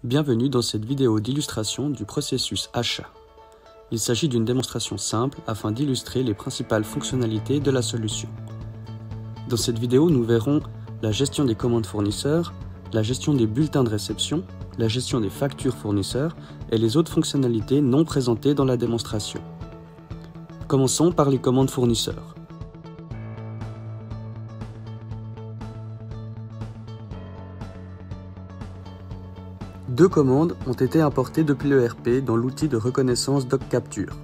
Bienvenue dans cette vidéo d'illustration du processus achat. Il s'agit d'une démonstration simple afin d'illustrer les principales fonctionnalités de la solution. Dans cette vidéo, nous verrons la gestion des commandes fournisseurs, la gestion des bulletins de réception, la gestion des factures fournisseurs et les autres fonctionnalités non présentées dans la démonstration. Commençons par les commandes fournisseurs. Deux commandes ont été importées depuis l'ERP dans l'outil de reconnaissance DocCapture.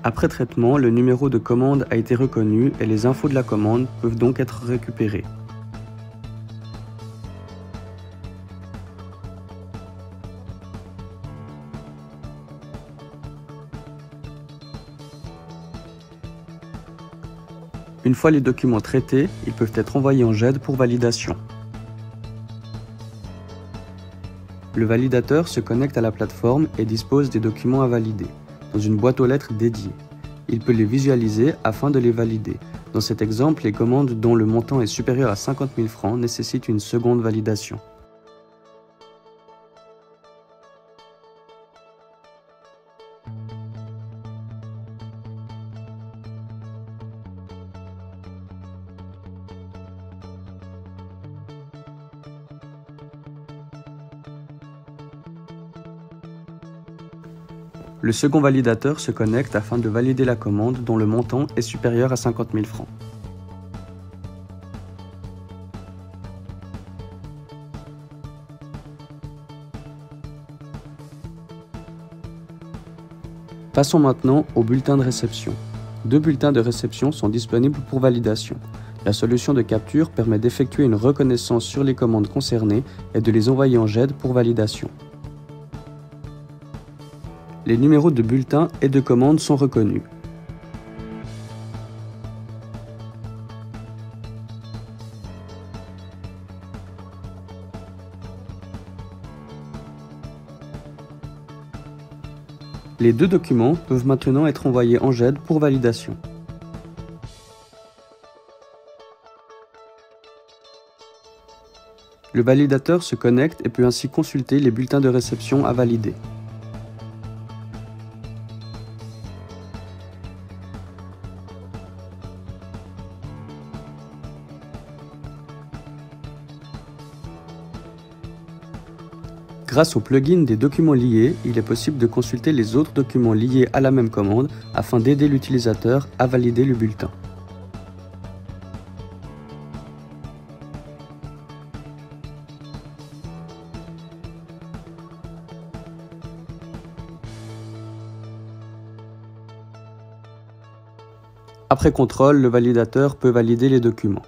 Après traitement, le numéro de commande a été reconnu et les infos de la commande peuvent donc être récupérées. Une fois les documents traités, ils peuvent être envoyés en GED pour validation. Le validateur se connecte à la plateforme et dispose des documents à valider, dans une boîte aux lettres dédiée. Il peut les visualiser afin de les valider. Dans cet exemple, les commandes dont le montant est supérieur à 50 000 francs nécessitent une seconde validation. Le second validateur se connecte afin de valider la commande dont le montant est supérieur à 50 000 francs. Passons maintenant au bulletin de réception. Deux bulletins de réception sont disponibles pour validation. La solution de capture permet d'effectuer une reconnaissance sur les commandes concernées et de les envoyer en GED pour validation. Les numéros de bulletins et de commandes sont reconnus. Les deux documents peuvent maintenant être envoyés en GED pour validation. Le validateur se connecte et peut ainsi consulter les bulletins de réception à valider. Grâce au plugin des documents liés, il est possible de consulter les autres documents liés à la même commande afin d'aider l'utilisateur à valider le bulletin. Après contrôle, le validateur peut valider les documents.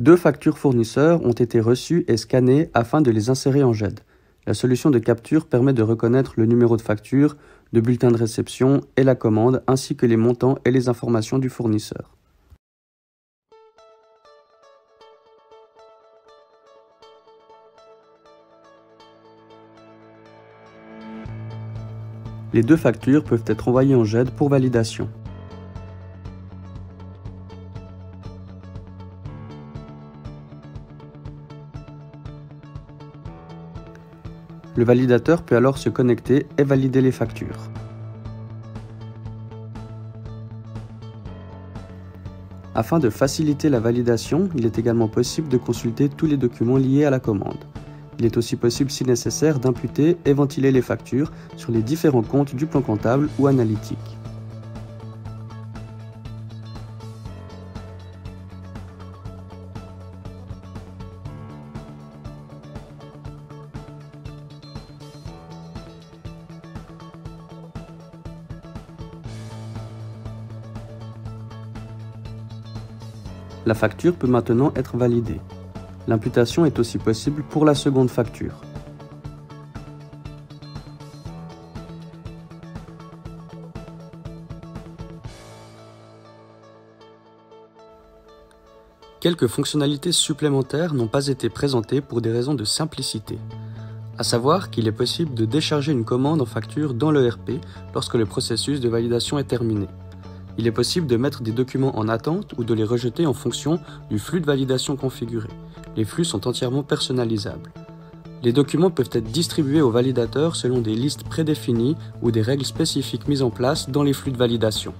Deux factures fournisseurs ont été reçues et scannées afin de les insérer en GED. La solution de capture permet de reconnaître le numéro de facture, le bulletin de réception et la commande, ainsi que les montants et les informations du fournisseur. Les deux factures peuvent être envoyées en GED pour validation. Le validateur peut alors se connecter et valider les factures. Afin de faciliter la validation, il est également possible de consulter tous les documents liés à la commande. Il est aussi possible, si nécessaire, d'imputer et ventiler les factures sur les différents comptes du plan comptable ou analytique. La facture peut maintenant être validée. L'imputation est aussi possible pour la seconde facture. Quelques fonctionnalités supplémentaires n'ont pas été présentées pour des raisons de simplicité. À savoir qu'il est possible de décharger une commande en facture dans l'ERP lorsque le processus de validation est terminé. Il est possible de mettre des documents en attente ou de les rejeter en fonction du flux de validation configuré. Les flux sont entièrement personnalisables. Les documents peuvent être distribués aux validateurs selon des listes prédéfinies ou des règles spécifiques mises en place dans les flux de validation.